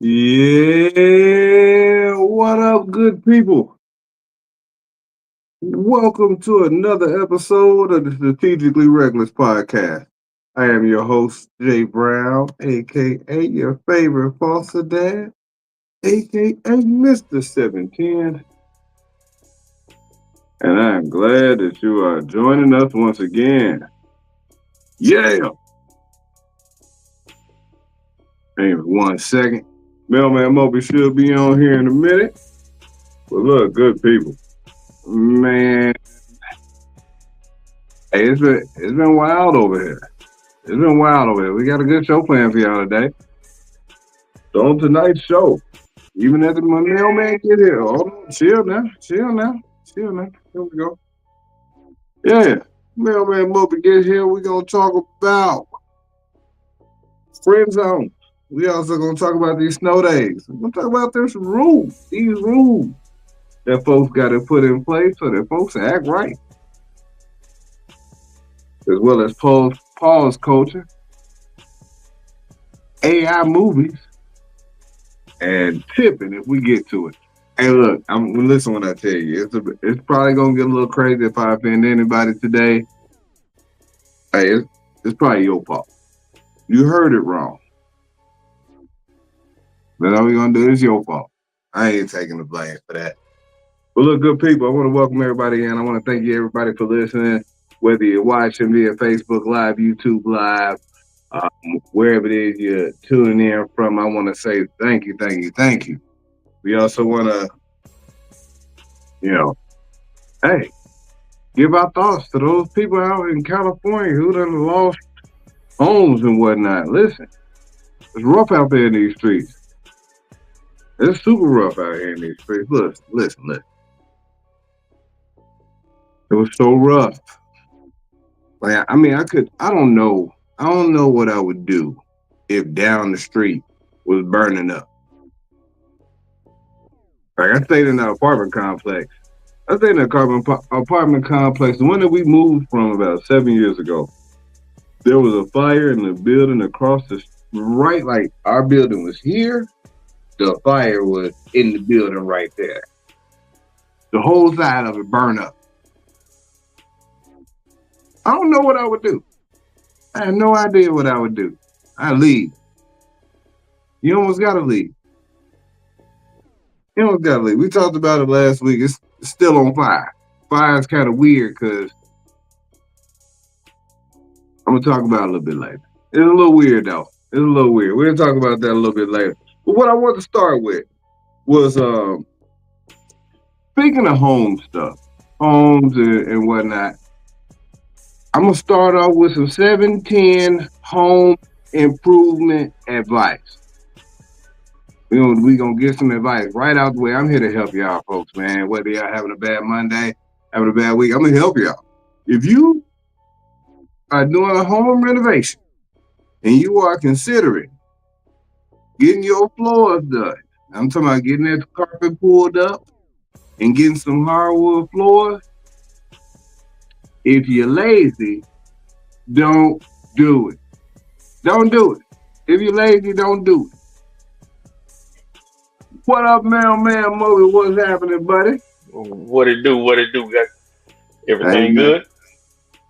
Yeah, what up, good people? Welcome to another episode of the Strategically Reckless Podcast. I am your host, Jay Brown, aka your favorite foster dad, aka Mr. 710, and I am glad that you are joining us once again. Yeah! Hang on 1 second. Mailman Moby should be on here in a minute. But look, good people. Man, hey, it's been wild over here. It's been wild over here. We got a good show planned for y'all today. So on tonight's show, even after my mailman get here, hold on, chill now. Here we go. Yeah, mailman Moby get here. We gonna talk about friend zones. We also gonna talk about these snow days. We're gonna talk about there's some rules. These rules that folks got to put in place so that folks act right, as well as pause culture, AI movies, and tipping if we get to it. Hey, look, I'm listen when I tell you. It's probably gonna get a little crazy if I offend anybody today. Hey, it's probably your fault. You heard it wrong. But all we gonna do is your fault. I ain't taking the blame for that. But look, good people, I want to welcome everybody in. I want to thank you everybody for listening. Whether you're watching via Facebook Live, YouTube Live, wherever it is you're tuning in from, I want to say thank you. We also want to, hey, give our thoughts to those people out in California who done lost homes and whatnot. Listen, it's rough out there in these streets. It's super rough out here in these streets. Listen. It was so rough. Like, I mean, I don't know what I would do if down the street was burning up. Like, I stayed in that apartment complex. Apartment complex, the one that we moved from about 7 years ago. There was a fire in the building across the right, like our building was here. The fire was in the building right there. The whole side of it burned up. I don't know what I would do. I had no idea what I would do. I leave. You almost gotta leave. We talked about it last week. It's still on fire. Fire is kind of weird because I'm gonna talk about it a little bit later. It's a little weird though. We're gonna talk about that a little bit later. But what I want to start with was speaking of homes and whatnot. I'm gonna start off with some 710 home improvement advice. We gonna get some advice right out the way. I'm here to help y'all folks, man. Whether y'all having a bad Monday, having a bad week, I'm gonna help y'all. If you are doing a home renovation and you are considering getting your floors done, I'm talking about getting that carpet pulled up and getting some hardwood floors. If you're lazy, don't do it. Don't do it. If you're lazy, don't do it. What up, man, Moby? What's happening, buddy? What it do? Got everything good?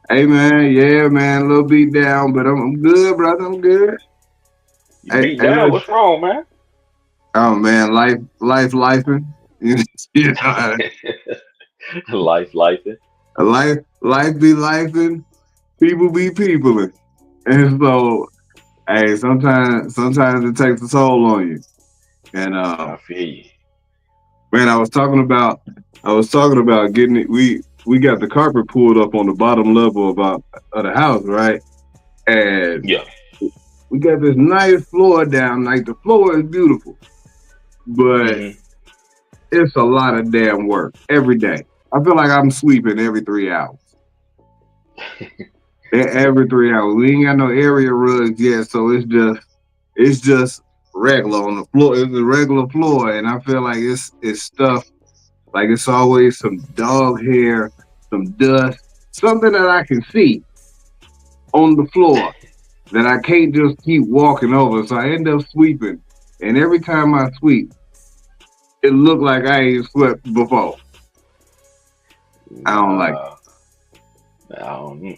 Hey, man. Yeah, man. A little beat down, but I'm good, brother. I'm good. You beat down? What's wrong, man? Oh, man. Life, lifing. You know, life. Life be lifing. People be peopling. And so, hey, sometimes it takes a toll on you. And I feel you. Man, I was talking about getting it. We got the carpet pulled up on the bottom level of the house, right? And yeah, we got this nice floor down. Like the floor is beautiful, but it's a lot of damn work every day. I feel like I'm sweeping every 3 hours. Every 3 hours. We ain't got no area rugs yet, so it's just regular on the floor. It's a regular floor, and I feel like it's stuff. Like it's always some dog hair, some dust, something that I can see on the floor that I can't just keep walking over. So I end up sweeping and every time I sweep, it looked like I ain't swept before. I don't like it. I don't.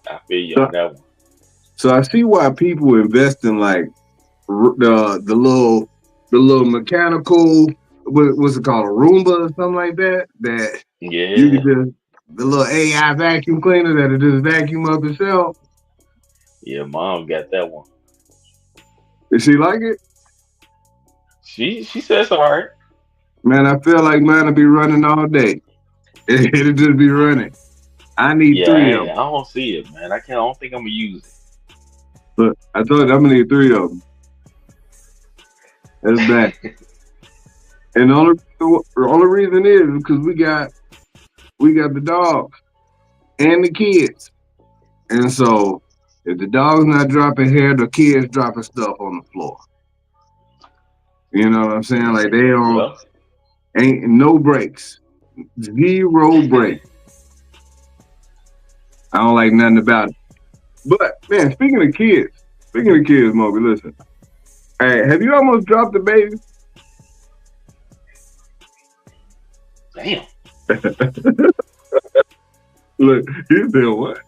I feel you So, on that one. so I see why people invest in like the little mechanical what's it called, a Roomba or something like that, that you Yeah, could just the little AI vacuum cleaner that'll just vacuum up itself. yeah. Mom got that one. Does she like it? She says all right. Man, I feel like mine'll be running all day. It'll just be running. I need Yeah, three of I them. don't see it, man. I can't. I don't think I'm gonna use it. But I told you I'm gonna need three of them. That's bad. And the only reason is because we got the dogs and the kids. And so if the dog's not dropping hair, the kids dropping stuff on the floor. You know what I'm saying? Like they don't Well, ain't no breaks. Zero breaks. I don't like nothing about it. But man, speaking of kids, Moby, listen. Hey, have you almost dropped the baby? damn. Look, you said what?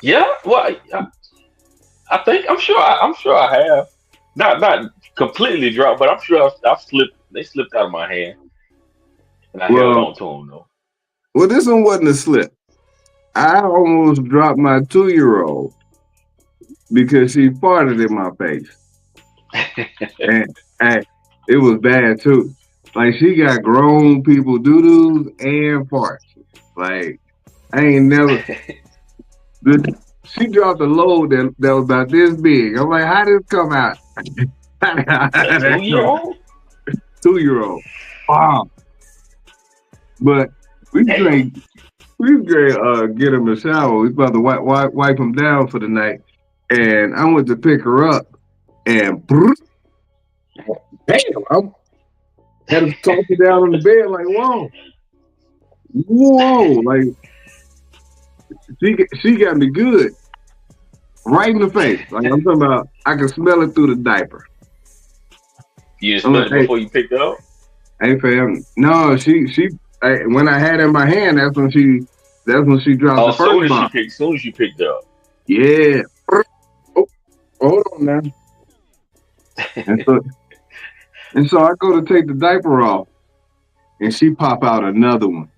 Yeah. Well, I think I'm sure I have. Not completely dropped, but I'm sure I've slipped. They slipped out of my hand, and I held Well, on to them though. this one wasn't a slip. I almost dropped my 2-year-old because she farted in my face. And it was bad too. Like she got grown people doo-doos and farts. Like I ain't never she dropped a load that was about this big. I'm like, how did it come out? A 2 year old? 2-year-old. Wow. But we Damn. drank get him a shower. We about to wipe him down for the night. And I went to pick her up and damn, I had to toss her down on the bed like, whoa, like she got me good right in the face. Like I'm talking about, I can smell it through the diaper. You I'm smelled like, it before you picked it up? hey fam, no, when I had it in my hand, that's when she dropped the Oh, first bomb. soon as you picked it up. Yeah. Oh, hold on now. And so, and so I go to take the diaper off, and she pop out another one.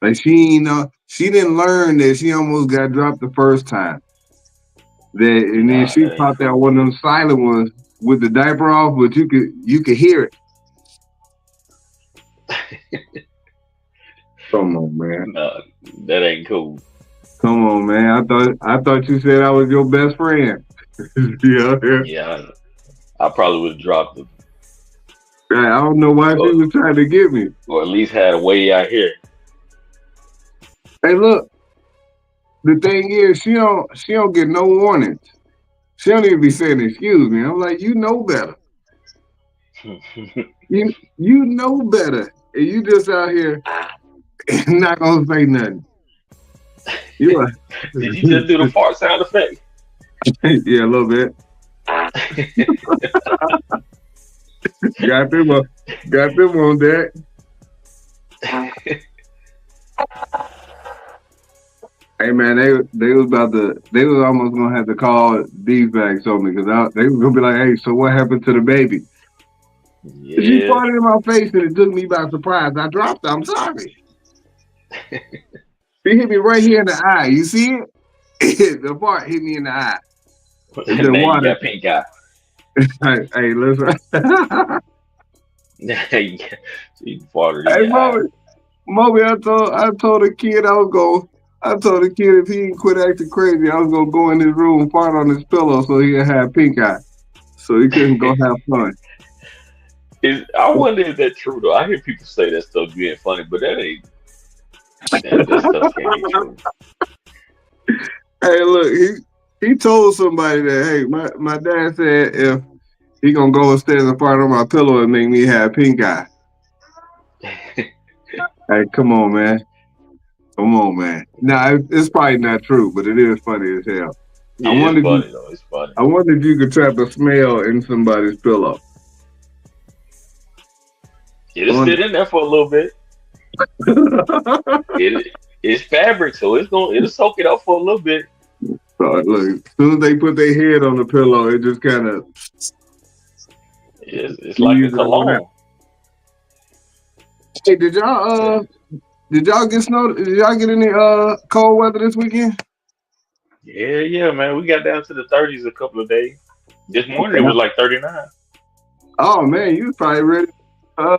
Like she didn't learn that she almost got dropped the first time. And then Nah, she that ain't popped out cool. one of them silent ones with the diaper off, but you could hear it. Come on, man. Nah, that ain't cool. Come on, man. I thought you said I was your best friend. Yeah. Yeah, I probably would have dropped it, I don't know why she or, was trying to get me. or at least had a way out here. Hey, look. The thing is, she don't get no warnings. She don't even be saying excuse me. I'm like, you know better. You know better. And you just out here not gonna say nothing. You are Did you just do the fart sound effect? yeah, a little bit. Got them on, got them on that. Hey man, they was almost gonna have to call these bags on me because they was gonna be like, hey, so what happened to the baby? She Yeah. farted in my face and it took me by surprise. I dropped her. I'm sorry. She hit me right here in the eye. You see it? The fart hit me in the eye. It's the Now you water. got pink eye. Hey, listen. Now you farted in Hey, your eye. Moby, I told the kid I told the kid if he didn't quit acting crazy, I was gonna go in his room and fart on his pillow so he'd have pink eye. So he couldn't go have fun. I wonder if that's true though. I hear people say that stuff being funny, but that stuff can't be true. Hey, look, he told somebody that, hey, my dad said if he gonna go upstairs and fart on my pillow and make me have pink eye. Hey, come on, man. Come on, man. Nah, it's probably not true, but it is funny as hell. I Yeah, it's wonder if you, funny though. It's funny. I wonder if you could trap a smell in somebody's pillow. I It'll wonder. sit in there for a little bit. It's fabric, so it'll soak it up for a little bit. Look, as soon as they put their head on the pillow, it just kind of It's like a squeeze all out. cologne. Hey, did y'all get snow? Did y'all get any cold weather this weekend? Yeah, yeah, man. We got down to the 30s a couple of days. This morning it was like 39. Oh man, you probably ready uh,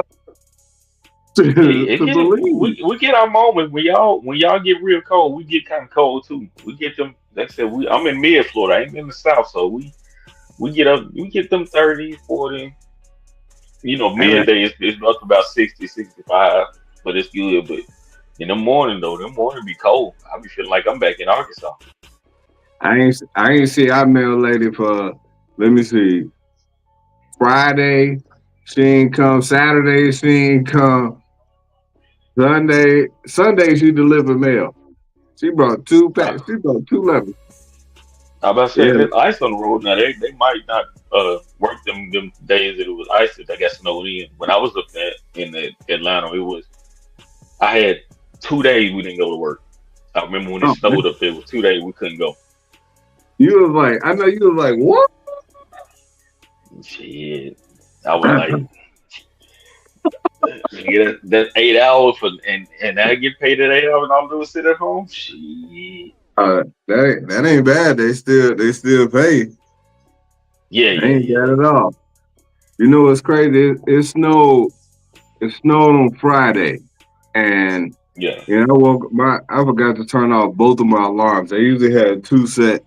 to, It to get believe. we get our moments when y'all get real cold. We get kind of cold too. We get them. Like I said, I'm in mid Florida. I ain't in the south, so we get them 30, 40. Hey man, Midday it's up to about 60, 65, but it's good. But in the morning though, the morning be cold. I be feeling like I'm back in Arkansas. I ain't see our mail lady for, let me see, Friday. She ain't come. Saturday she ain't come. Sunday she delivered mail. She brought two I, packs. She brought two levels. I about to say Yeah. there's ice on the road now. They might not work them days that it was icy. That got snowed in. When I was up there in Atlanta, I had 2 days we didn't go to work. I remember when it Oh man. snowed up there. It was 2 days we couldn't go. You was like, I know you was like, what? Shit, I was like, get that 8 hours for and I get paid at 8 hours and all I do is sit at home. Shit. That ain't bad. They still pay. Yeah, They yeah, ain't yeah, bad at all. You know what's crazy? It snowed. It snowed on Friday, and yeah. I forgot to turn off both of my alarms. I usually had two set,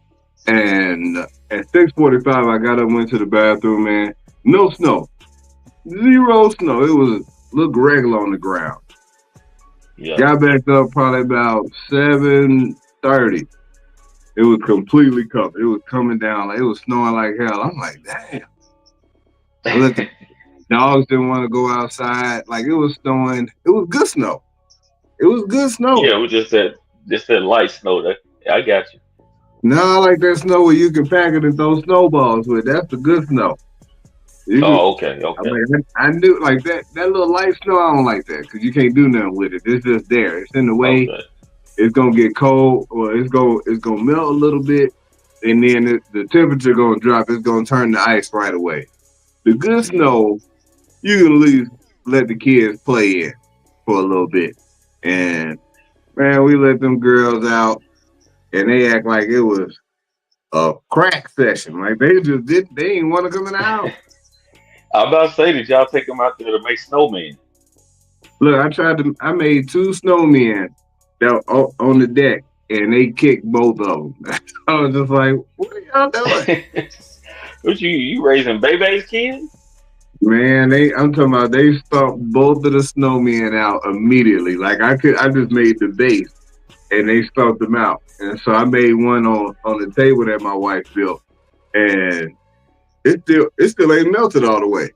and at 6:45 I got up, went to the bathroom, man. No snow, zero snow. It was look regular on the ground. Yeah. Got back up probably about 7:30. It was completely covered. It was coming down like it was snowing like hell. I'm like, damn. I let the dogs didn't want to go outside. Like it was snowing. It was good snow. It was good snow. Yeah, we just that light snow. That I got you. Now I like that snow where you can pack it and throw snowballs with. That's the good snow. You can, Oh, okay, I'm okay, like, I knew like that little light snow. I don't like that because you can't do nothing with it. It's just there. It's in the way. okay. It's gonna get cold, or it's gonna melt a little bit, and then the temperature gonna drop. It's gonna turn to ice right away. The good Mm. snow, you can at least let the kids play in for a little bit. And man, we let them girls out, and they act like it was a crack session. Like they didn't want to come in the house. I'm about to say that y'all take them out there to make snowmen. Look, I made two snowmen that were on the deck, and they kicked both of them. I was just like, what are y'all doing? What you raising baby's kids? Man, I'm talking about they stomped both of the snowmen out immediately. Like I just made the base and they stomped them out. And so I made one on the table that my wife built. And it still ain't melted all the way.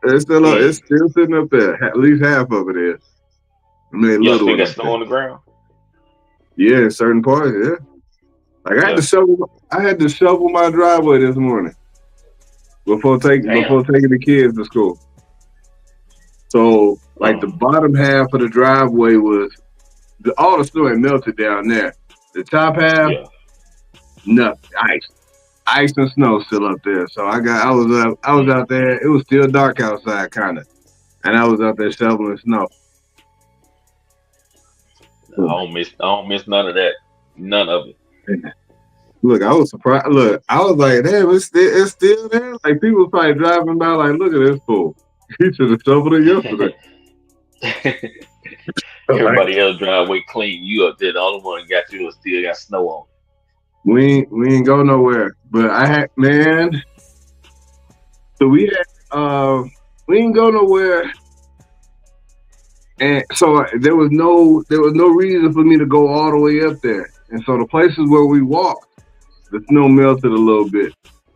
It's Mm. still sitting up there. At least half of it is. I made a Y'all little still one got up there. snow on the ground? Yeah, in certain parts, yeah. Like Yeah. I had to shovel my driveway this morning Damn. before taking the kids to school. So like the Oh, bottom half of the driveway was all the snow had melted down there. The top half, yeah. nothing. Ice and snow still up there. So I was Mm. out there. It was still dark outside, kind of, and I was out there shoveling snow. I don't miss none of that. None of it. Look, I was surprised. Look, I was like, damn, it's still there. Like people probably driving by, like, look at this fool. He should have shoveled it yesterday. Like Everybody else driveway clean. You up there, the only one got you still got snow on. we ain't go nowhere. But I had man, so we didn't go nowhere, and so there was no reason for me to go all the way up there. And so the places where we walked, the snow melted a little bit.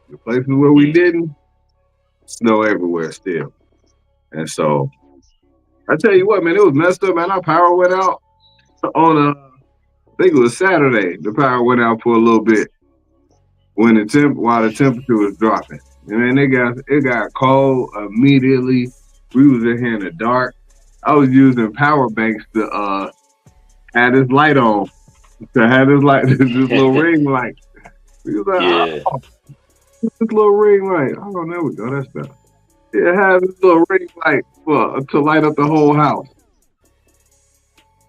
The places where we Mm. didn't, snow everywhere still. And so I tell you what, man, it was messed up, man. Our power went out on I think it was Saturday. The power went out for a little bit. when while the temperature was dropping. And then it got cold immediately. We was in here in the dark. I was using power banks to have this light on. To have this light, this little ring light. We was like, Yeah. oh, this little ring light. Oh, there we go. That's better. Yeah, have this little ring light to light up the whole house.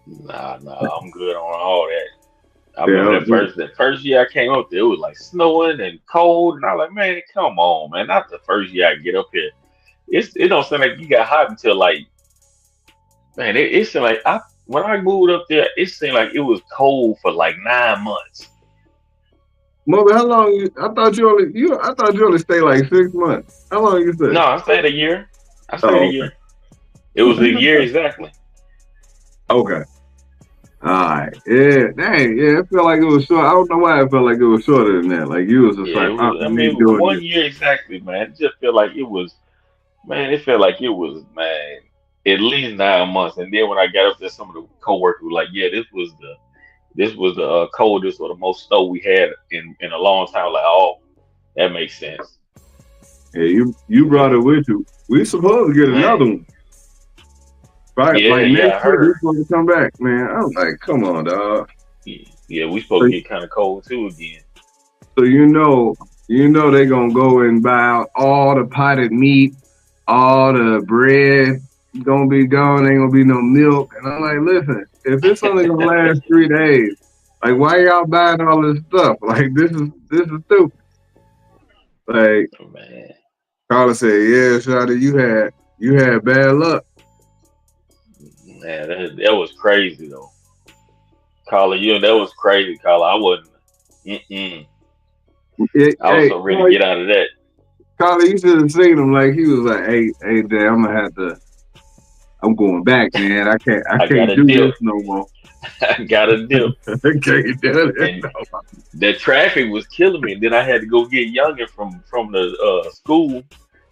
Nah, I'm good on all that. I remember Yeah, that first year I came up there, it was like snowing and cold, and I was like, man, come on, man. Not the first year I get up here. It don't sound like you got hot until like, man, it seemed like when I moved up there, it seemed like it was cold for like 9 months. Mother, how long? I thought you only stay like 6 months. How long you stay? No, I stayed a year. I stayed a Oh, year. It was a year exactly. okay. All right. Yeah. Dang. Yeah. It felt like it was short. I don't know why it felt like it was shorter than that. Like you was just Yeah, it like, was. I you mean, ain't doing this. 1 year exactly, man. It just felt like it was, man. It felt like it was, man, at least 9 months. And then when I got up there, some of the coworkers were like, "Yeah, this was the coldest or the most snow we had in a long time." Like, oh, that makes sense. Yeah. You brought it with you. We supposed to get another Man, one. Right. yeah, Like yeah, I next week we heard. supposed to come back, man. I was like, come on, dog. Yeah, we supposed to get kind of cold too again. So they gonna go and buy out all the potted meat, all the bread gonna be gone. Ain't gonna be no milk. And I'm like, listen, if it's only gonna last 3 days, like why y'all buying all this stuff? Like this is stupid. Like Man, Carla said, yeah, Shawty, you had bad luck. man, that was crazy though. Carla, that was crazy, Carla. I wasn't. Mm-mm. I was Hey, so ready to get out of that. Carla, you should have seen him. Like he was like, hey, Dad, I'm going back, man. I I got can't a do dip. this no more. I got a dip. I can't do this And no more. the traffic was killing me. And then I had to go get Youngin from the school,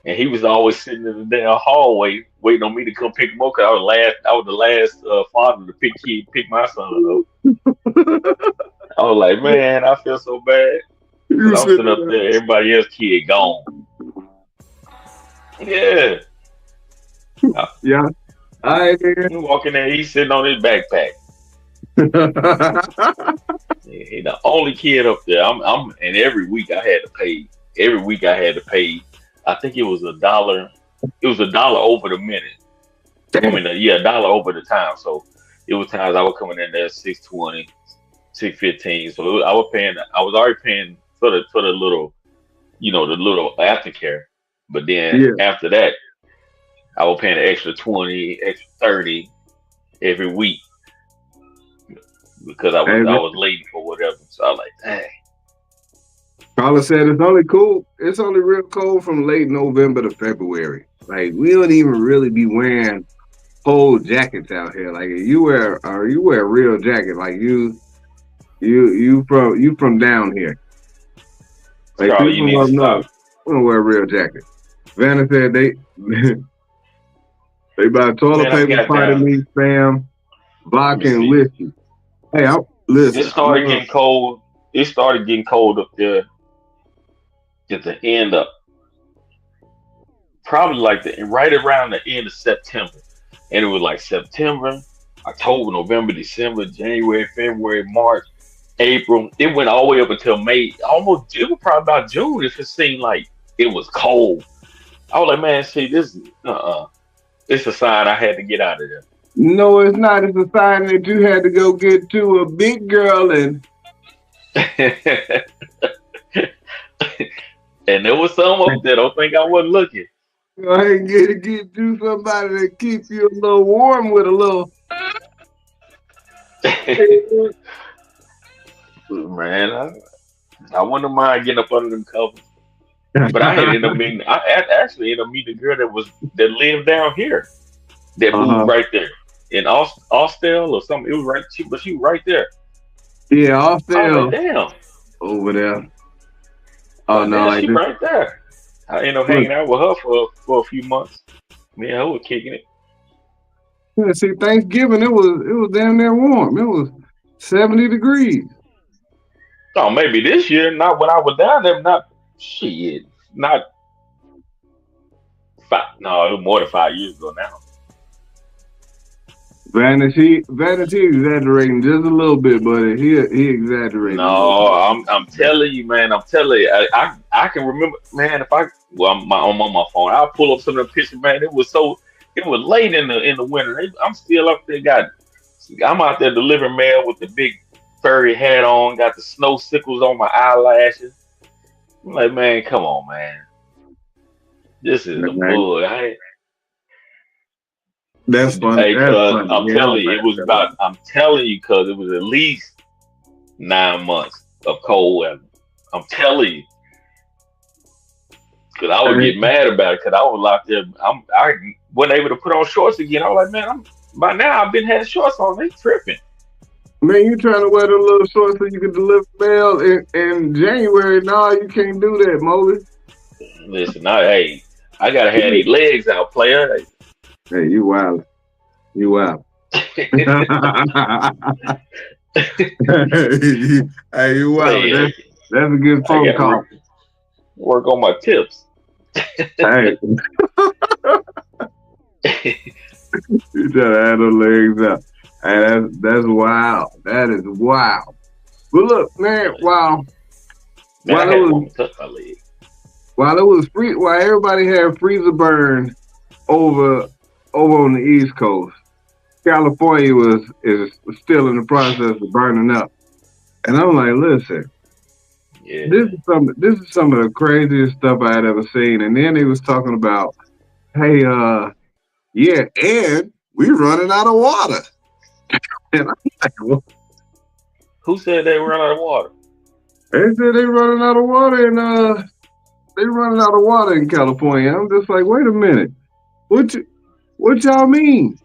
and he was always sitting in the damn hallway waiting on me to come pick him up. Cause I was the last father to pick my son up. I was like, man, I feel so bad You because I'm said sitting up there, everybody else kid gone. Yeah, yeah. All right, he walking there, he's sitting on his backpack. He the only kid up there. And every week I had to pay. Every week I had to pay. I think it was $1. It was $1 over the minute. I mean, yeah, $1 over the time. So it was times I was coming in there 6:20, 6:15. So I was paying. I was already paying for the little, the little aftercare. But then yeah. after that, I was paying an extra 20, extra 30 every week because I Hey, was late for whatever. So I was like, dang. Carla said it's only cool. It's only real cold from late November to February. Like we don't even really be wearing whole jackets out here. Like you wear a real jacket. Like you from down here. Like Charlie, people you from need to up north, stop. we don't wear a real jacket. Vanna said they buy toilet Man, I paper, got potted down. meat, spam, Let me vodka, and see. whiskey. Hey, It listen. I'm started gonna. getting cold. It started getting cold up there at the end of probably like right around the end of September. And it was like September, October, November, December, January, February, March, April. It went all the way up until May. Almost it was probably about June if it seemed like it was cold. I was like, man, see, this it's a sign I had to get out of No, it's not. It's a sign that you had to go get to a big girl and. there. And there was some up there. Don't think I wasn't looking. Go ahead and get you somebody to keep you a little warm with a little. Man, I wouldn't mind getting up under them covers. But I had ended up meeting. Actually ended up meeting a girl that lived down here. That moved Uh-huh. right there in Austell or something. It was right. She was right there. Yeah, off I was like, there damn. over there. Oh Like, no, damn, like she this. right there. I ended up Look, hanging out with her for a few months. Me and her were kicking it. yeah, see, Thanksgiving it was damn near warm. It was 70 degrees. Oh, maybe this year, not when I was down there, not shit, not five. No, it was more than 5 years ago now. Vanity exaggerating just a little bit, but he exaggerated a little No, bit. I'm telling you, man. I'm telling you. I can remember, man. If I well, I'm on my phone. I'll pull up some of the pictures, man. It was late in the winter. I'm still up there. I'm out there delivering mail with the big furry hat on. Got the snow sickles on my eyelashes. I'm like, man, come on, man. This is the Man, bull. that's funny. Hey, That's cuz funny. I'm Yeah, telling I'll you, back it was that up. about. I'm telling you, cuz it was at least 9 months of cold weather. I'm telling you. Cause I would get Hey, mad about it. Cause I was out there. I wasn't able to put on shorts again. I was like, man, by now I've been had shorts on. They tripping. man, you trying to wear the little shorts so you can deliver mail in January? No, you can't do that, Molly. Listen, I gotta have these legs out, player. Hey, you wild. You wild. Hey, you wild. Man, That's a good I phone gotta call. work on my tips. Hey, you trying to have those legs up. Hey, that's wild. That is wild. But look, man, Man, I while it had a was woman touch my leg. while everybody had freezer burn over on the East Coast, California is still in the process of burning up. And I'm like, listen, Yeah, man. this is some of the craziest stuff I had ever seen. And then he was talking about, hey, yeah, and we running out of water. And I'm like, well, Who said they run out of water? they said they running out of water and they running out of water in California. I'm just like, wait a minute. What you, what y'all mean?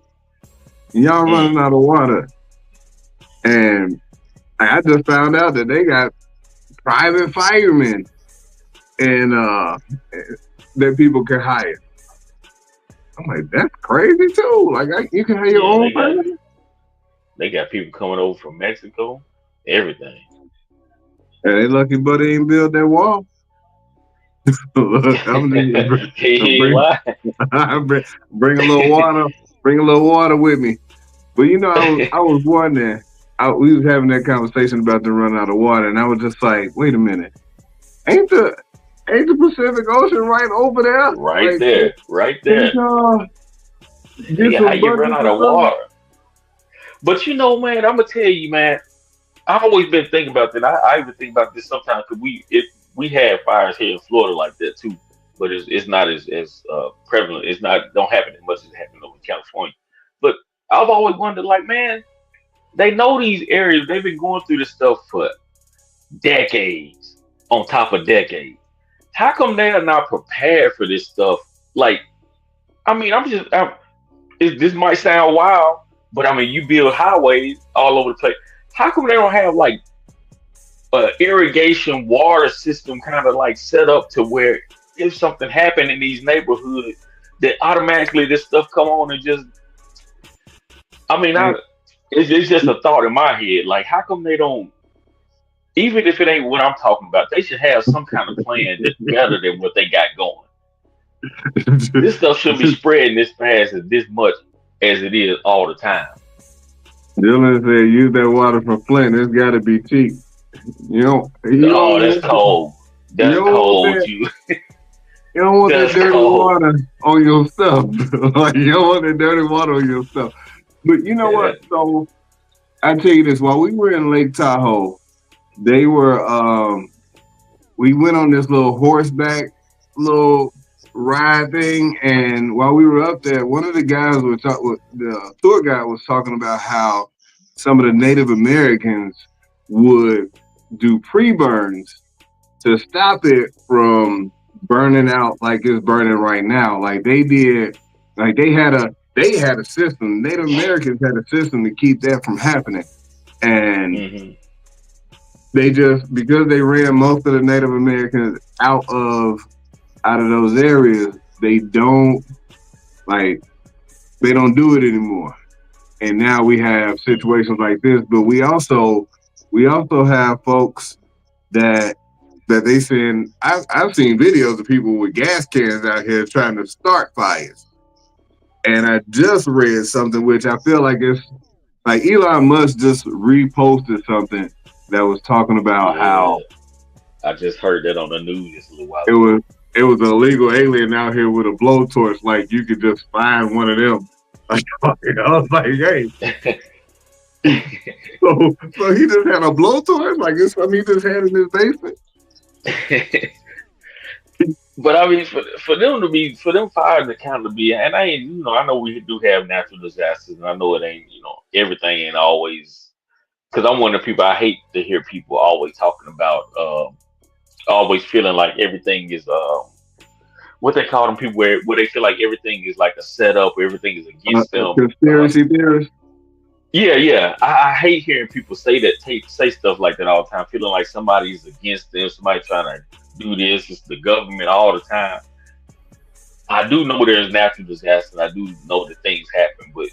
Y'all Mm. running out of water. And I just found out that they got private firemen and that people can hire. I'm like, that's crazy too. Like you can hire your Yeah, own fireman. they got people coming over from Mexico. Everything. And they lucky buddy ain't built that wall. Look, I'm just He ain't bring lying. bring a little water, bring a little water with me. But you know, I was wondering. We was having that conversation about the run out of water, and I was just like, wait a minute, ain't the Pacific Ocean right over there? Right Like, there, right can't there. y'all get Yeah, how some you run buckets out or of something? water? But man, I'm gonna tell you, man. I've always been thinking about that. I even think about this sometimes because we have fires here in Florida like that too, but it's not as prevalent. It's not don't happen as much as it happened over in California. But I've always wondered, like, man, they know these areas. They've been going through this stuff for decades, on top of decades. How come they are not prepared for this stuff? Like, I mean, this might sound wild, but I mean, you build highways all over the place. How come they don't have like irrigation water system kind of like set up to where if something happened in these neighborhoods, that automatically this stuff come on and just I mean Hey, it's just a thought in my head. Like how come they don't even if it ain't what I'm talking about, they should have some kind of plan that's better than what they got going. This stuff shouldn't be spreading this fast and this much as it is all the time. Dylan said, use that water from Flint. It's got to be cheap. Oh, that's cold. You That's don't want cold. that. You don't want that That's dirty cold. water on your stuff. Like you don't want that dirty water on your stuff. But you know Yeah. what? So I tell you this: while we were in Lake Tahoe, they were. We went on this little horseback little ride thing, and while we were up there, one of the guys was the tour guide was talking about how some of the Native Americans would do pre-burns to stop it from burning out like it's burning right now. Like they did, like they had a system. Native Americans had a system to keep that from happening, and Hmm. they just because they ran most of the Native Americans out of those areas, like they don't do it anymore. And now we have situations like this, but we also have folks that they saying I've seen videos of people with gas cans out here trying to start fires. And I just read something which I feel like it's like Elon Musk just reposted something that was talking about Yeah, how I just heard that on the news just a little while it ago. was it was an illegal alien out here with a blowtorch. Like you could just find one of them. Like I was like, hey, so he just had a blowtorch. Like it's something he just had in his basement. But I mean, for them to be for them fires to kind of be, and I ain't I know we do have natural disasters, and I know it ain't everything ain't always because I'm one of the people I hate to hear people always talking about always feeling like everything is what they call them people where they feel like everything is like a setup or everything is against them. Conspiracy theorist. Yeah, yeah. I hate hearing people say that, say stuff like that all the time, feeling like somebody's against them, somebody trying to do this. It's the government all the time. I do know there's natural disasters. I do know that things happen, but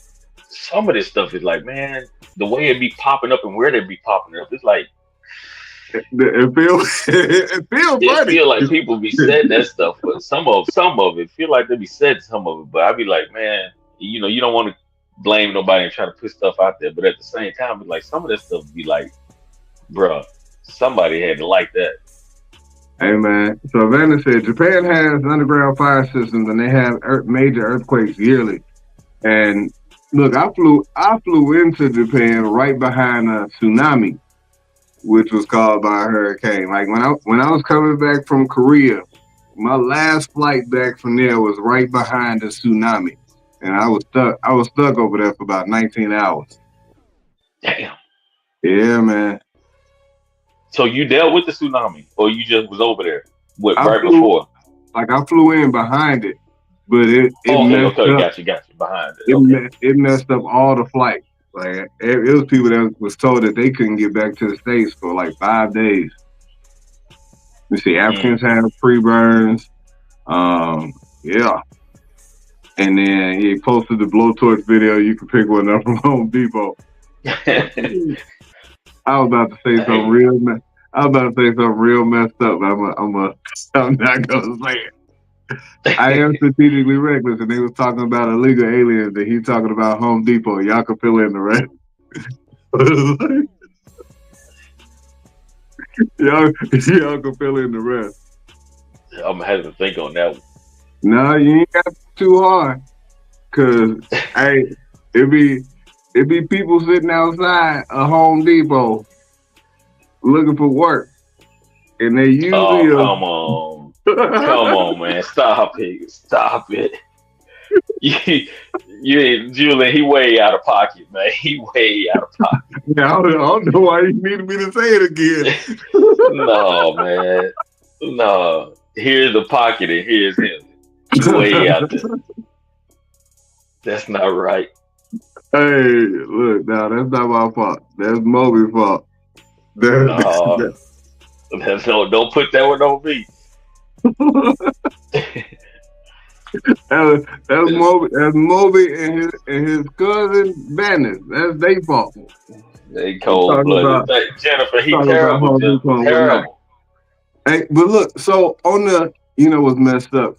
some of this stuff is like, man, the way it be popping up and where they be popping up, it's like It feels it feels it funny. feel like people be saying that stuff, but some of it feel like they be saying some of it. But I be like, man, you don't want to blame nobody and try to put stuff out there, but at the same time, it's like some of that stuff be like, bruh, somebody had to like that. Hey man, so Vanna said Japan has underground fire systems and they have major earthquakes yearly. And look, I flew into Japan right behind a tsunami, which was caused by a hurricane. Like when I was coming back from Korea, my last flight back from there was right behind a tsunami, and I was stuck. I was stuck over there for about 19 hours. Damn. Yeah, man. So you dealt with the tsunami, or you just was over there? What I right flew before? I flew in behind it, but it Oh, okay, messed okay, up. got you behind it. Okay. It messed up all the flights. Like it was people that was told that they couldn't get back to the States for like 5 days. You see, Mm. Africans have pre-burns. Yeah. And then he posted the blowtorch video. You can pick one up from Home Depot. I was about to say something Hey, real. I was about to say something real messed up. I'm not gonna say it. I am strategically reckless, and they was talking about illegal aliens, and he talking about Home Depot. Y'all can fill in the rest. y'all can fill in the rest. I'm gonna have to think on that one. No, you ain't got to too hard, cause hey, it be people sitting outside a Home Depot looking for work, and they Oh, usually come on, man, stop it. You, Julian, he way out of pocket, man. He way out of pocket. Yeah, I don't know why you needed me to say it again. No, man, no. Here's the pocket, and here's him. You way out there. That's not right. Hey, look, now that's not my fault. That's Moby's fault. No, That, don't put that one on me. that's Moby and his cousin Bennett. That's their fault. They cold Talking blooded. about Jennifer, he talking about terrible, Home Jennifer. Depot and whatnot. Terrible. Hey, but look, so on the what's messed up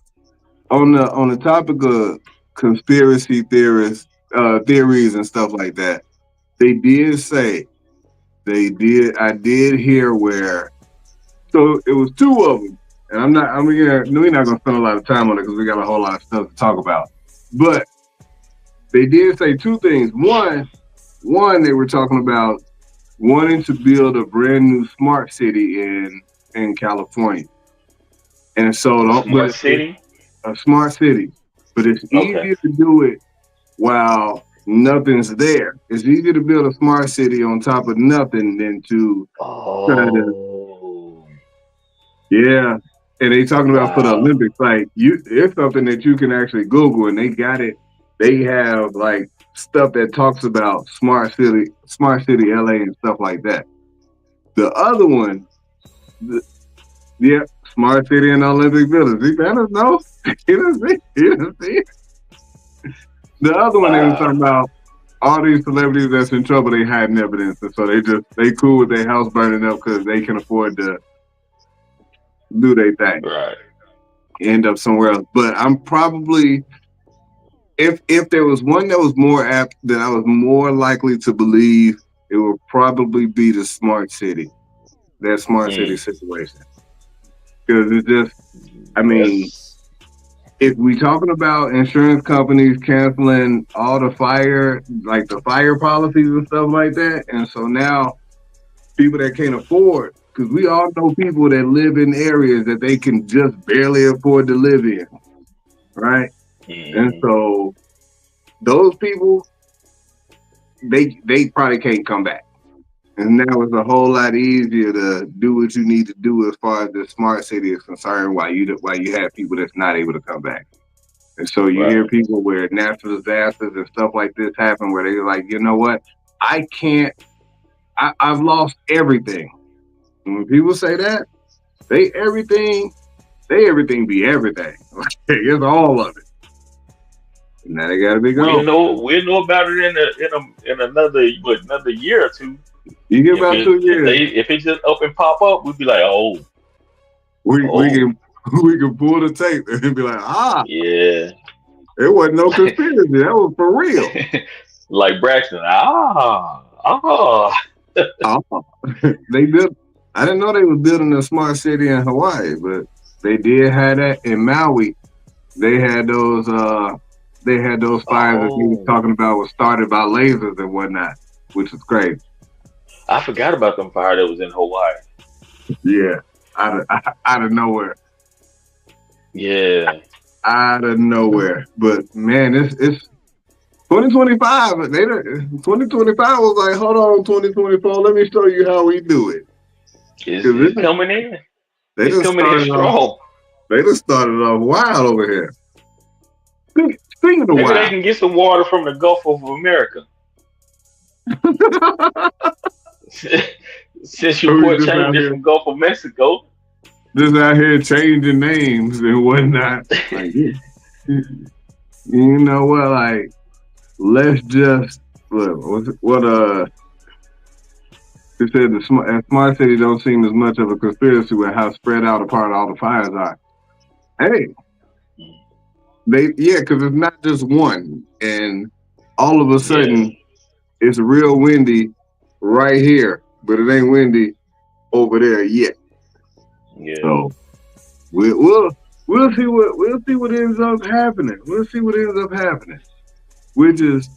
on the topic of conspiracy theories and stuff like that. They did say I did hear where. So it was two of them, and we're not gonna spend a lot of time on it because we got a whole lot of stuff to talk about. But they did say two things. One, they were talking about wanting to build a brand new smart city in California, and so A but smart city? a smart city, but it's Okay. easier to do it while nothing's there. It's easier to build a smart city on top of nothing than to try to Oh, yeah. And they talking about for the wow. Olympics, like it's something that you can actually Google, and they got it. They have like stuff that talks about smart city LA and stuff like that. The other one, the, yeah, smart city and Olympic Village. He better know. He doesn't see. He doesn't see. The other one they was talking Wow. about all these celebrities that's in trouble. They hiding evidence, and so they cool with their house burning up because they can afford do their thing, Right. end up somewhere else. But I'm probably, if there was one that was more apt, that I was more likely to believe, it would probably be the smart city, that smart city Mm. situation. Because it's just, I mean, Yes. if we talking about insurance companies canceling all the fire, like the fire policies and stuff like that, and so now people that can't afford, because we all know people that live in areas that they can just barely afford to live in, right? And Mm. so those people, they probably can't come back. And now it's a whole lot easier to do what you need to do as far as the smart city is concerned. While you have people that's not able to come back, and so you hear Right. people where natural disasters and stuff like this happen, where they're like, you know what, I can't. I've lost everything. And when people say that, they everything, everything be everything. It's all of it. And now they gotta be We'll gone. know. We'll know about it in another year or two. You get If about it two if years, they if it just up and pop up, we'll be like, oh, we oh, can we can pull the tape and be like, yeah. it wasn't no conspiracy. That was for real. Like Braxton. Ah. Oh, they built. I didn't know they was building a smart city in Hawaii, but they did have that in Maui. They had those. They had those fires that he was Oh, talking about was started by lasers and whatnot, which is crazy. I forgot about them fire that was in Hawaii. Yeah, out of nowhere, Yeah. out of nowhere. But man, it's 2025. 2025 was like, hold on, 2024. Let me show you how we do it. It's, Because it's coming in. they It's just coming in started off. strong. They just started off wild over here. Speaking of Maybe they wild, can get some water from the Gulf of America. Since your we boy changed it from Gulf of Mexico. just out here changing names and whatnot. Like, you know what? Like, let's just what they said the smart city don't seem as much of a conspiracy with how spread out apart all the fires are. Hey, because it's not just one, and all of a Yeah. sudden it's real windy right here, but it ain't windy over there yet. Yeah. So we'll see what ends up happening. We'll see what ends up happening. Which is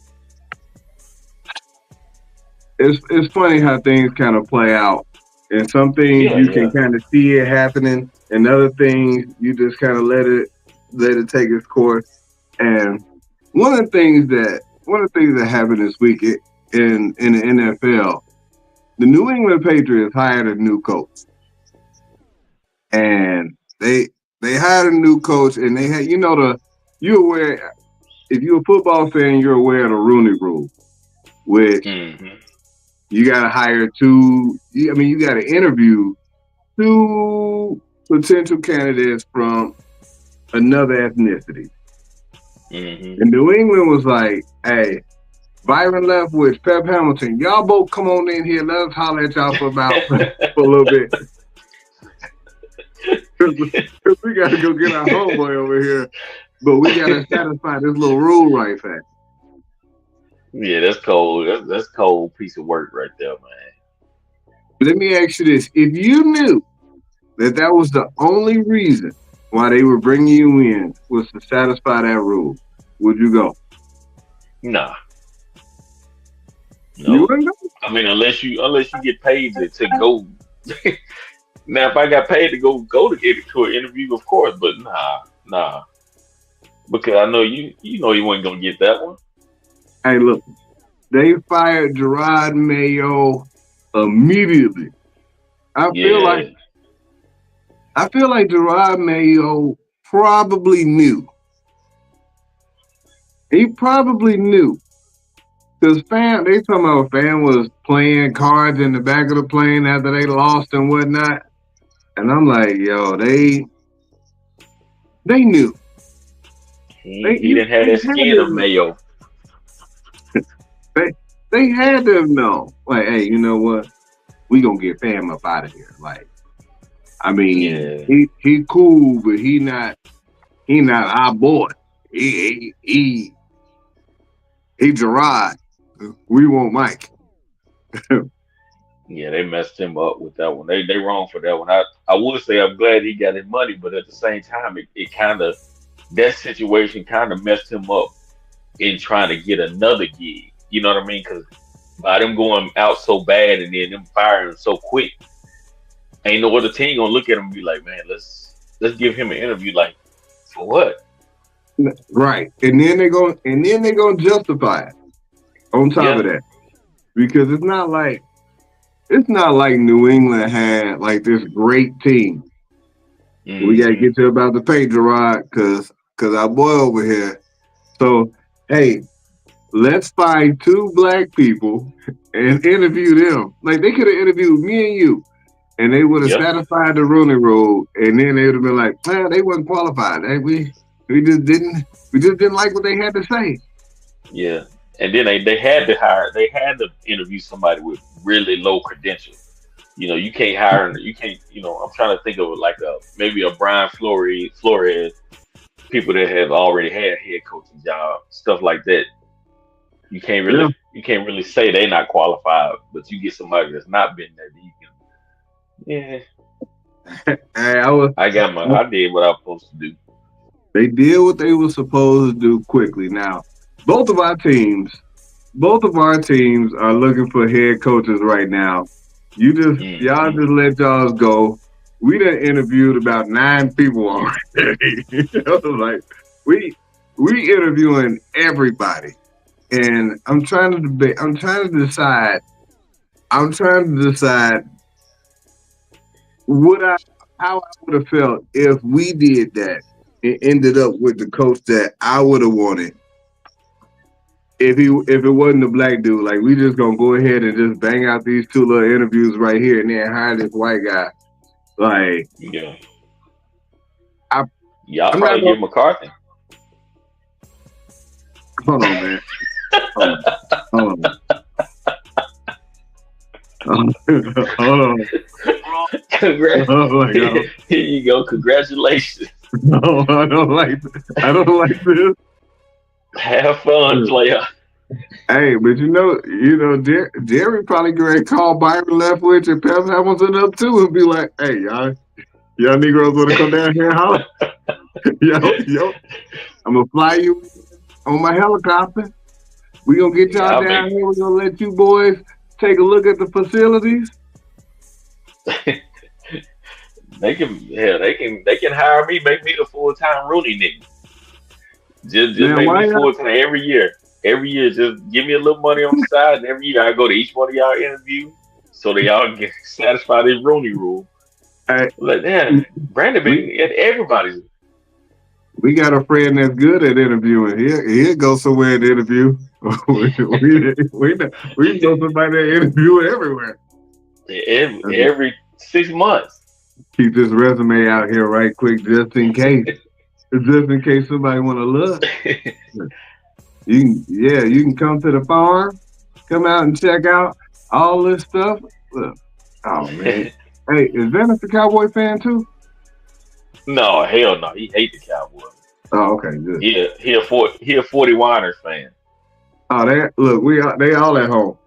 it's funny how things kind of play out. And some things Yeah. you can Yeah. kind of see it happening, and other things you just kind of let it take its course. And one of the things that happened this week in the NFL, the New England Patriots hired a new coach, and they hired a new coach, and they had you're aware, if you're a football fan, you're aware of the Rooney Rule, which Hmm. you got to hire two. I mean, you got to interview two potential candidates from another ethnicity. Hmm. And New England was like, "Hey, Byron Leftwich, Pep Hamilton, y'all both come on in here. Let us holler at y'all for about for a little bit, because we got to go get our homeboy over here, but we got to satisfy this little rule right fast." Yeah, that's cold. That's cold piece of work right there, man. Let me ask you this: if you knew that was the only reason why they were bringing you in was to satisfy that rule, would you go? Nah, You no. wouldn't go. I mean, unless you get paid to go. Now, if I got paid to go to get to an interview, of course. But nah, because I know you know you weren't gonna get that one. Hey, look, they fired Gerard Mayo immediately. I feel like Yeah. I feel like Gerard Mayo probably knew. He probably knew because they talking about fan was playing cards in the back of the plane after they lost and whatnot. And I'm like, yo, they knew. He didn't have They that had skin of to mayo. they they had to have known. Like, hey, you know what? We gonna get fam up out of here. Like, I mean, Yeah, he cool, but he not our boy. He Gerard. We want Mike. yeah, they messed him up with that one. They wrong for that one. I would say I'm glad he got his money, but at the same time, it kind of that situation kind of messed him up in trying to get another gig. You know what I mean? Because by them going out so bad and then them firing so quick, ain't no other team gonna look at him and be like, man, let's give him an interview. Like, for what? Right. And then they gonna justify it on top of Yeah. that. Because it's not like New England had like this great team. We gotta Hmm. get to about the pay, Gerard, cause our boy over here. So hey, let's find two black people and interview them. Like they could have interviewed me and you, and they would have Yeah. satisfied the Rooney Rule, and then they would have been like, "Man, they wasn't qualified. We just didn't like what they had to say." Yeah. And then they had to interview somebody with really low credentials. You can't hire, you can't, I'm trying to think of it like maybe a Brian Flores, people that have already had head coaching jobs, stuff like that. Yeah. You can't really say they're not qualified, but you get somebody that's not been there, then you can, yeah, Hey, I did what I was supposed to do. they did what they were supposed to do quickly. Now, both of our teams, both of our teams are looking for head coaches right now. Y'all Hmm. just let y'all go. We done interviewed about 9 people already. Like we we interviewing everybody, and I'm trying to debate. I'm trying to decide would I how I would have felt if we did that and ended up with the coach that I would have wanted if it wasn't a black dude. Like we just gonna go ahead and just bang out these two little interviews right here and then hire this white guy. Like Yeah. I Y'all I'm not probably gonna give McCarthy. hold on, man. Hold on. Hold on. Hold on. Congrats. Oh my god. Here you go. Congratulations. No, I don't like this. Have fun, player. Hey, but Jerry probably gonna call Byron Leftwich and Pep Hamilton up too and be like, "Hey, y'all Negroes want to come down here and holler? Yo, I'm gonna fly you on my helicopter. We gonna get y'all Yeah, I down make here. We gonna let you boys take a look at the facilities." they can hire me, make me the full time Rooney nigga. Just Man, make me why y'all? full time every year. Every year, just give me a little money on the side, and every year I go to each one of y'all interview so that y'all get satisfy this Rooney rule. Hey, Like, yeah, Brandon we be at everybody's. we got a friend that's good at interviewing. He'll go somewhere and interview. We know somebody that interview everywhere. Every 6 months. Keep this resume out here right quick just in case somebody want to look. You can come to the farm, come out and check out all this stuff. Look, oh man, hey, is Dennis a Cowboy fan too? No, hell no. He hate the Cowboys. Oh, okay, good. He a 40 Winers fan. Oh, they all at home.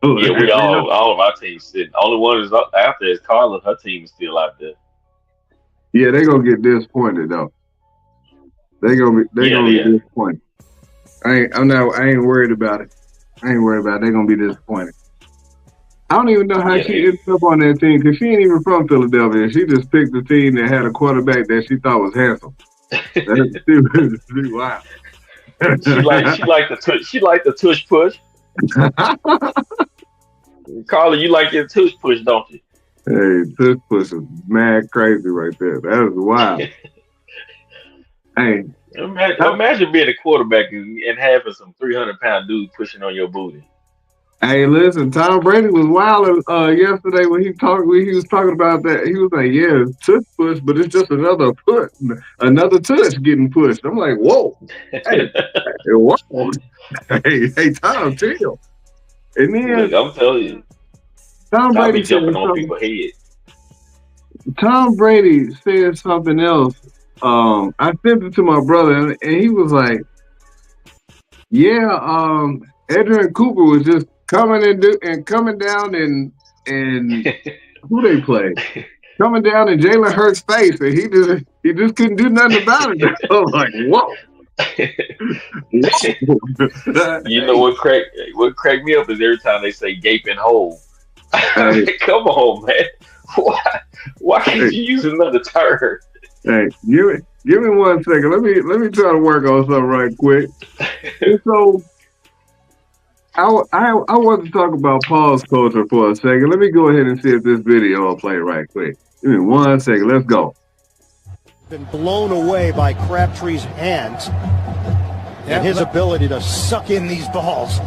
Yeah, we all of our teams sitting. Only one is up after is Carla. Her team is still out there. Yeah, they gonna get disappointed though. They Yeah, gonna yeah, be disappointed. I ain't worried about it. I ain't worried about it. They gonna be disappointed. I don't even know how yeah. she ended up on that team because she ain't even from Philadelphia. She just picked a team that had a quarterback that she thought was handsome. Wow. She like the tush push. Carla, you like your tush push, don't you? Hey, this push is mad crazy right there. That is wild. Hey, Imagine being a quarterback and having some 300-pound dude pushing on your booty. hey, listen, Tom Brady was wild yesterday when he was talking about that. He was like, "Yeah, it's tush push, but it's just another tush getting pushed." I'm like, "Whoa, hey, whoa, hey, Tom, chill." And then Look, I'm telling you, Tom I'll Brady be said jumping on something. people's head. Tom Brady said something else. I sent it to my brother, and he was like, "Yeah, Adrian Cooper was just coming down and who they play coming down in Jalen Hurts' face, and he just couldn't do nothing about it." I was like, "Whoa, whoa!" You know what cracked me up is every time they say gaping hole. Hey, Come on, man. Why hey, can't you use another term? hey, give me 1 second. Let me try to work on something right quick. And so I want to talk about pause culture for a second. Let me go ahead and see if this video will play right quick. Give me 1 second. Let's go. Been blown away by Crabtree's hands and his ability to suck in these balls.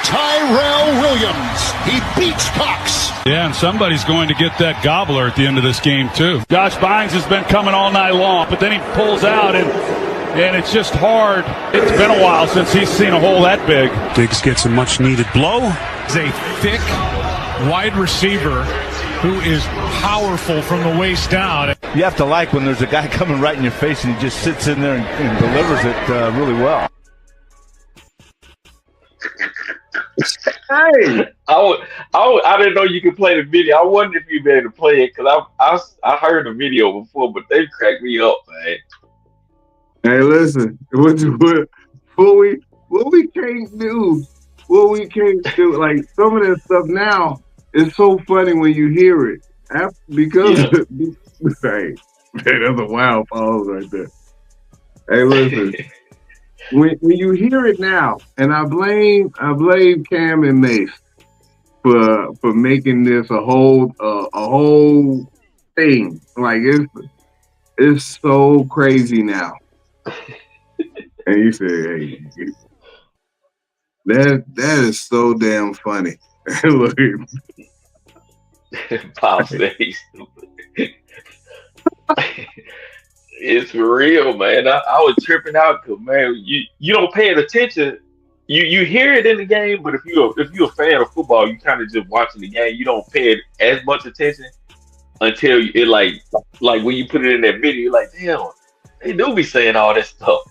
Tyrell Williams, he beats Cox. Yeah, and somebody's going to get that gobbler at the end of this game, too. Josh Bynes has been coming all night long, but then he pulls out, and it's just hard. It's been a while since he's seen a hole that big. Diggs gets a much-needed blow. He's a thick wide receiver who is powerful from the waist down. You have to like when there's a guy coming right in your face and he just sits in there and delivers it really well. Hey, I didn't know you could play the video. I wondered if you'd be able to play it because I heard the video before, but they cracked me up, man. hey, listen. What we can't do, like some of that stuff now is so funny when you hear it. Because hey, that's a wild pause right there. Hey, listen. When you hear it now, and I blame Cam and Mace for making this a whole thing. Like it's so crazy now. And you say, "Hey, that is so damn funny." Look, Pop said he's stupid. It's for real, man. I was tripping out because, man, you don't pay attention. You hear it in the game, but if you're a fan of football, you kind of just watching the game. You don't pay it as much attention until it like when you put it in that video, you're like, damn, they do be saying all that stuff.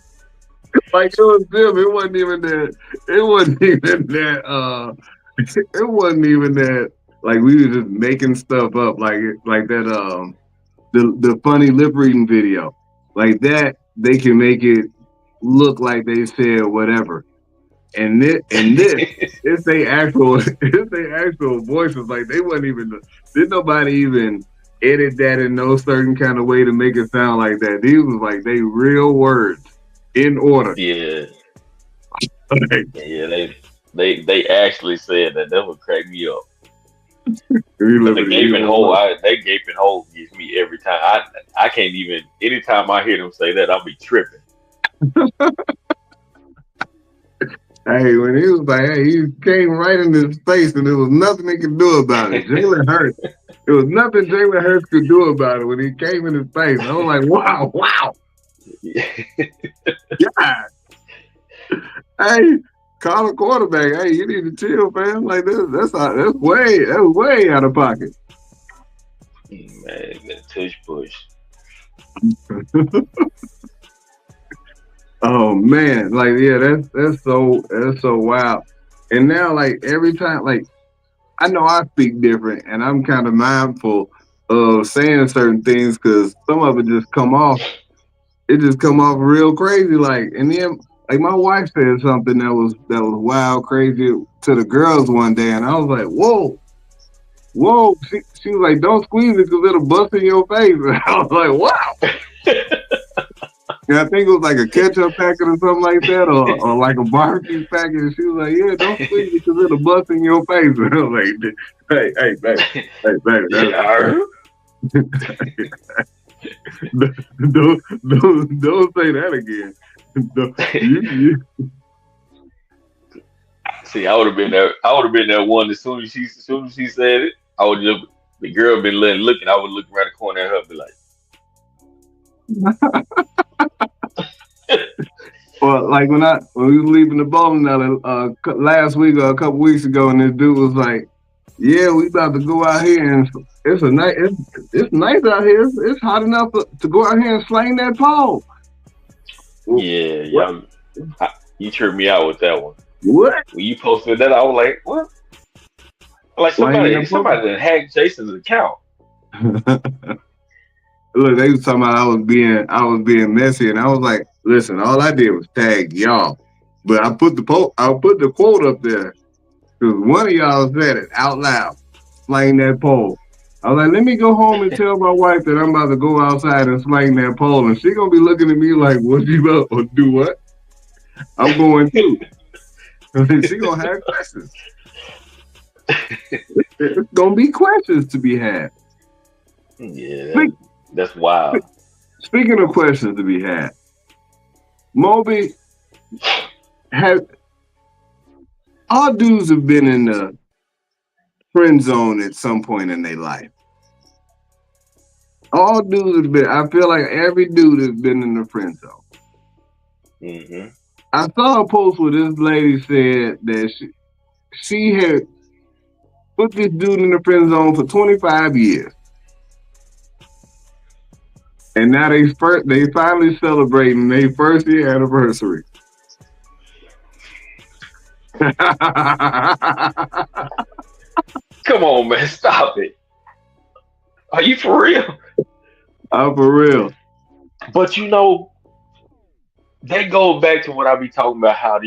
like it was them. It wasn't even that. It wasn't even that. It wasn't even that. Like we were just making stuff up. Like that. The funny lip reading video, like that, they can make it look like they said whatever. And this, it's they actual voices. Like they wasn't even. Did nobody even edit that in no certain kind of way to make it sound like that? These was like they real words in order. Yeah. Yeah, they actually said that. That would crack me up. The gaping hole gives me every time. I can't even. Anytime I hear them say that, I'll be tripping. Hey, when he was like, hey, he came right in his face, and there was nothing he could do about it. Jalen Hurts. There was nothing Jalen Hurts could do about it when he came in his face. I was like, wow. God. Hey. Call a quarterback. Hey, you need to chill, man. Like this, that's way out of pocket. Man, that tush push. Oh man, like yeah, that's so wild. And now, like every time, like I know I speak different, and I'm kind of mindful of saying certain things because some of it just come off. It just come off real crazy, like, and then. Like my wife said something that was wild, crazy to the girls one day, and I was like, "Whoa!" She was like, "Don't squeeze it because it'll bust in your face." And I was like, "Wow!" And I think it was like a ketchup packet or something like that, or like a barbecue packet. And she was like, "Yeah, don't squeeze it because it'll bust in your face." And I was like, "Hey, baby, don't say that again." See, I would have been there one as soon as she said it. I would just the girl been looking. I would look around the corner at her and be like. Well, like when we was leaving the bowling alley last week or a couple weeks ago, and this dude was like, Yeah, we about to go out here and it's a nice. It's nice out here. It's hot enough to go out here and sling that pole. Yeah. You tripped me out with that one. What? When you posted that, I was like, what? Like somebody that hacked Jason's account. Look, they was talking about I was being messy, and I was like, listen, all I did was tag y'all, but I put the quote up there because one of y'all said it out loud, slang that pole. I was like, let me go home and tell my wife that I'm about to go outside and slang that pole, and she gonna be looking at me like, what you about to do? What? I'm going too. She gonna have questions. It's gonna be questions to be had. Yeah, that's wild. Speaking of questions to be had, Moby, all dudes have been in the friend zone at some point in their life. All dudes have been. I feel like every dude has been in the friend zone. Mm-hmm. I saw a post where this lady said that she had put this dude in the friend zone for 25 years. And now they finally celebrating their first year anniversary. Come on, man, stop it. Are you for real? I'm for real. But that goes back to what I be talking about, how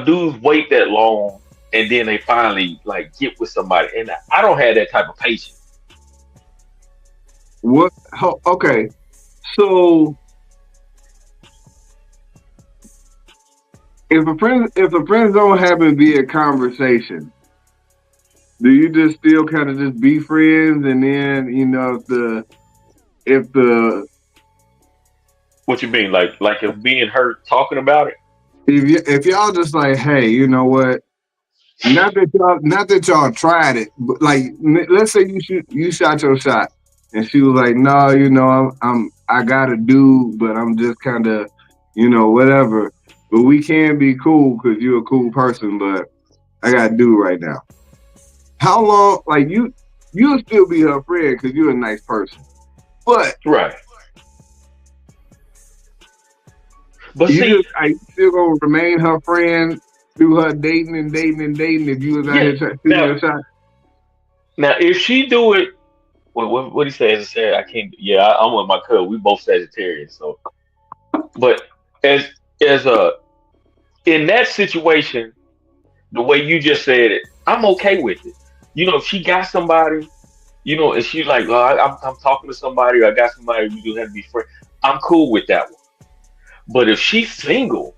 dudes wait that long and then they finally like get with somebody. And I don't have that type of patience. What? Okay, so if a friend zone happen via conversation, do you just still kind of just be friends, and then if the what you mean, like if being hurt talking about it? If y'all just like, hey, you know what? Not that y'all tried it, but like, let's say you shot your shot. And she was like, no, I got a dude, but I'm just kind of, whatever. But we can be cool because you're a cool person, but I got a dude right now. How long, like you'll still be her friend because you're a nice person. But right. But you still gonna remain her friend through her dating if you was out here shooting your shot. Now, if she do it, what he says, I can't. Yeah, I'm with my cousin. We both Sagittarius, so. But as in that situation, the way you just said it, I'm okay with it. If she got somebody, and she's like, I'm talking to somebody, or I got somebody, we do have to be friends. I'm cool with that one. But if she's single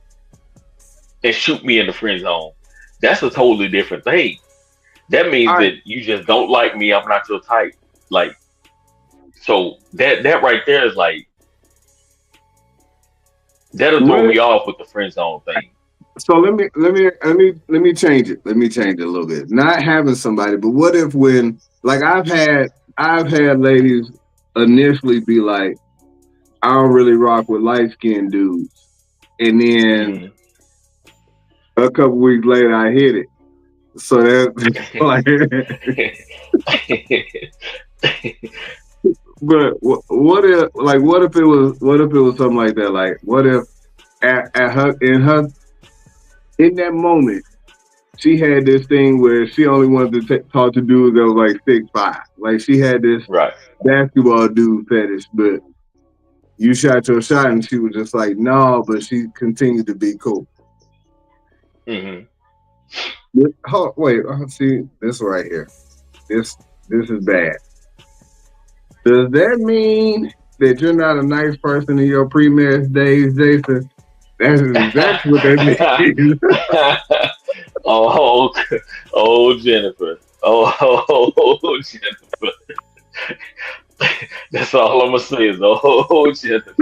and shoot me in the friend zone, that's a totally different thing. That means that you just don't like me. I'm not your type. Like, so that right there is like, that'll throw me off with the friend zone thing. So let me change it. Let me change it a little bit. Not having somebody, but what if when, like, I've had ladies initially be like, I don't really rock with light skinned dudes, and then a couple weeks later I hit it. So that's like, but what if it was something like that? Like, what if in that moment she had this thing where she only wanted to talk to dudes that was like 6'5". Like she had this basketball dude fetish, but you shot your shot and she was just like, no, but she continued to be cool. Mm-hmm. Wait, see this right here. This is bad. Does that mean that you're not a nice person in your pre-marriage days, Jason? That's exactly what that means. Oh, Jennifer. Oh, Jennifer. That's all I'm gonna say is, oh, Jennifer.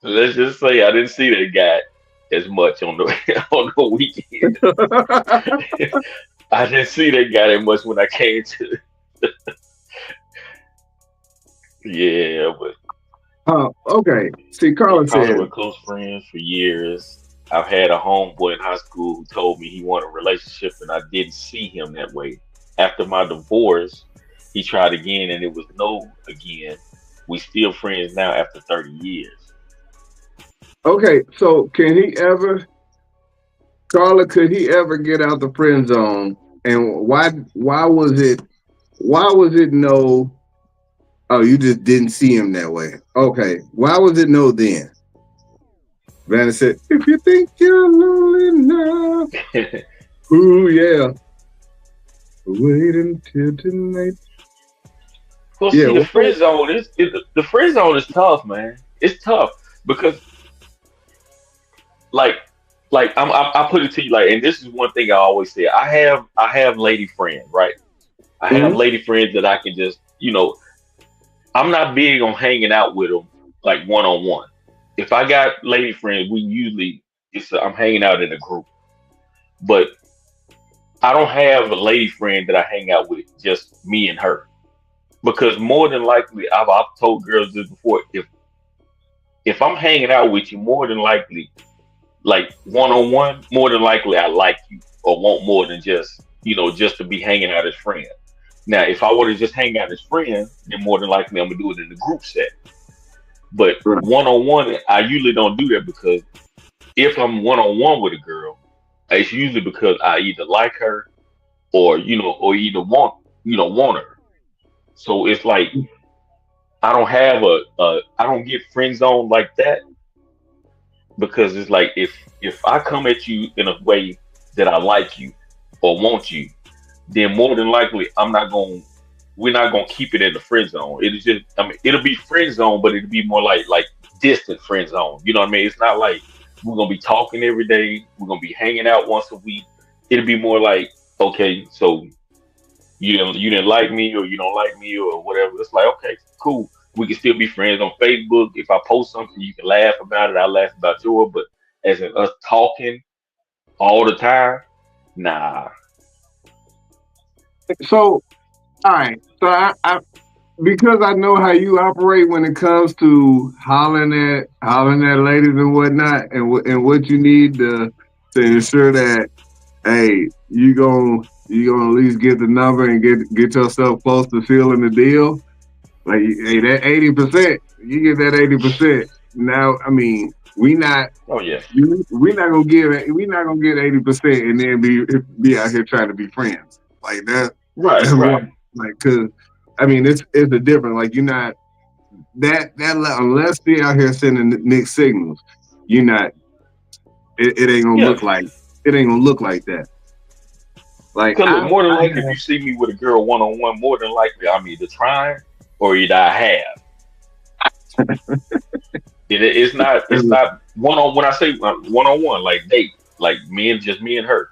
Let's just say I didn't see that guy as much on the weekend. I didn't see that guy that much when I came to. Yeah, but Okay. See, me Carla calling said, with close friends for years. I've had a homeboy in high school who told me he wanted a relationship, and I didn't see him that way. After my divorce, he tried again, and it was no again. We still friends now after 30 years. okay, so can he ever, Carla, could he ever get out the friend zone? And why was it no? Oh, you just didn't see him that way. Okay. Why was it no then? Vanna said, if you think you're lonely now, ooh yeah. Wait until tonight. Well, Yeah, see, the friend zone the friend zone is tough, man. It's tough because like I put it to you like, and this is one thing I always say. I have lady friends, right? I have mhm. lady friends that I can just I'm not big on hanging out with them like one on one. If I got lady friends, we usually I'm hanging out in a group, but I don't have a lady friend that I hang out with just me and her because more than likely I've told girls this before. If I'm hanging out with you, more than likely like one on one, more than likely I like you or want more than just to be hanging out as friends. Now, if I were to just hang out as friends, then more than likely I'm gonna do it in the group set. But Right. one on one, I usually don't do that because if I'm one on one with a girl, it's usually because I either like her or either want her. So it's like I don't have I don't get friend zone like that because it's like if I come at you in a way that I like you or want you, then more than likely we're not gonna keep it in the friend zone. It'll just it'll be friend zone, but it'll be more like distant friend zone. You know what I mean? It's not like we're gonna be talking every day, we're gonna be hanging out once a week. It'll be more like, okay, so you didn't like me or you don't like me or whatever. It's like, okay, cool. We can still be friends on Facebook. If I post something, you can laugh about it. I laugh about yours. But as in us talking all the time, nah. So, all right. So I because I know how you operate when it comes to hollering at ladies and whatnot, and what you need to ensure that hey, you gonna at least get the number and get yourself close to sealing the deal. Like, hey, that 80%, you get that 80%. Now, I mean, Oh yeah. we not gonna get 80% and then be out here trying to be friends like that. Right, That's right. one. Like, cause I mean, it's a different. Like, you're not unless they out here sending mixed signals. You're not. It ain't gonna Yeah. look like that. Like Because look, I more than I likely, if you see me with a girl one on one, more than likely I'm either trying or either I have. It's not one on when I say one on one like date like me and her.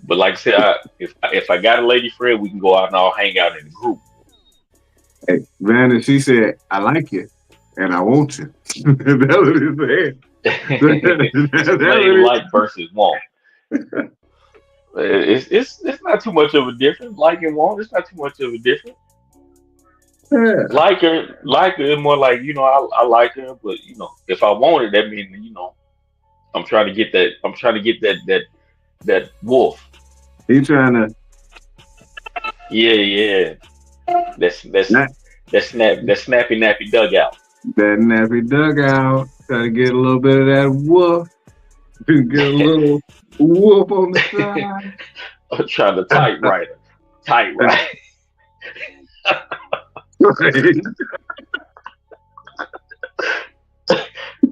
But like I said, if I got a lady friend, we can go out and all hang out in a group. Hey, Vanna, she said, I like you and I want you. That's what he said. It's That's plain what like versus want. It's not too much of a difference. Like and want, it's not too much of a difference. yeah. Like her is more like I like her, but if I want it, that means I'm trying to get that. I'm trying to get that wolf. He trying to Yeah, yeah. That's not that snappy nappy dugout. that nappy dugout. Try to get a little bit of that woof. Get a little woof on the side. I'm trying to tight right. Right.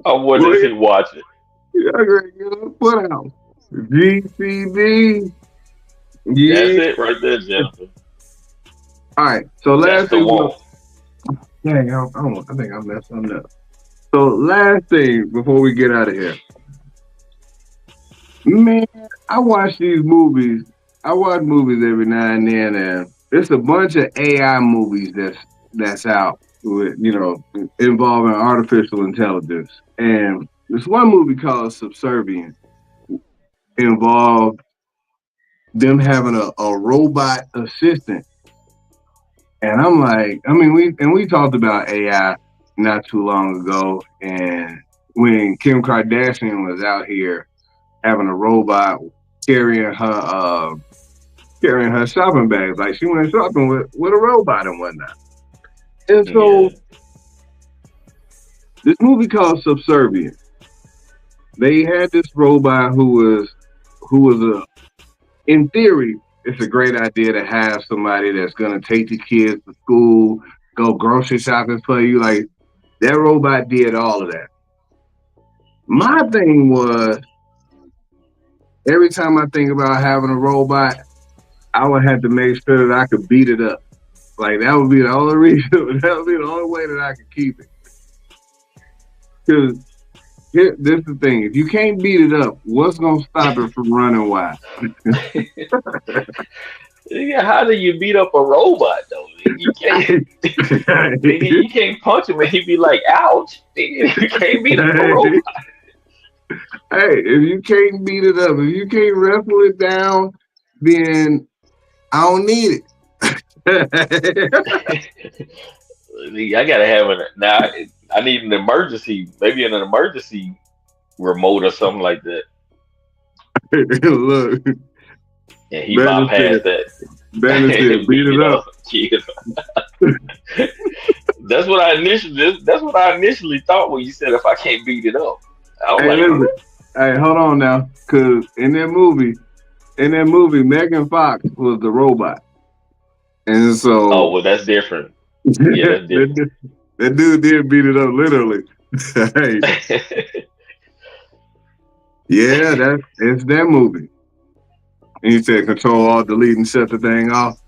I wanted Well, to see watch it. yeah, I gotta get a foot out. GCB. That's Yeah. it right there, Jennifer. All right. So That's last the thing one. dang, I think I messed something up. So last thing before we get out of here. Man, I watch these movies. I watch movies every now and then, and it's a bunch of AI movies that's out with involving artificial intelligence. And this one movie called Subservient involved them having a robot assistant And I'm like, I mean, we talked about AI not too long ago, and when Kim Kardashian was out here having a robot carrying her shopping bags, like she went shopping with a robot and whatnot. And so this movie called Subservient, they had this robot who was in theory, it's a great idea to have somebody that's gonna take the kids to school, go grocery shopping for you. Like that robot did all of that. My thing was every time I think about having a robot, I would have to make sure that I could beat it up. Like that would be the only reason. That would be the only way that I could keep it. Because this is the thing: if you can't beat it up, what's gonna stop it from running wild? Yeah, how do you beat up a robot though? You can't. You can't punch him and he'd be like, "Ouch!" You can't beat up a robot. Hey, if you can't beat it up, if you can't wrestle it down, then I don't need it. I gotta have it now. I need an emergency, maybe an emergency remote or something like that. Look, and he bypassed that. Banner said, "Beat it up." That's what I initially thought when you said if I can't beat it up. I was listen, hey, hold on now, because in that movie, Megan Fox was the robot, and so. Oh well, that's different. Yeah, that's different. That dude did beat it up literally. Yeah, it's that movie. And he said, "Control, Alt, Delete, and shut the thing off."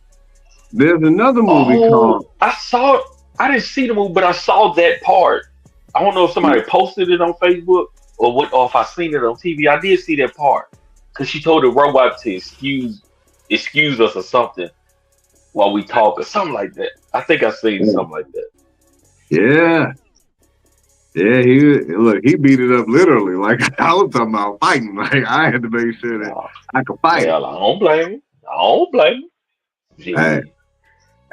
There's another movie called. I didn't see the movie, but I saw that part. I don't know if somebody posted it on Facebook or if I seen it on TV. I did see that part because she told the robot to excuse us or something while we talk or something like that. I think I seen something like that. Yeah. Yeah, he beat it up literally. Like I was talking about fighting. Like I had to make sure that I could fight. Well, I don't blame him. Hey,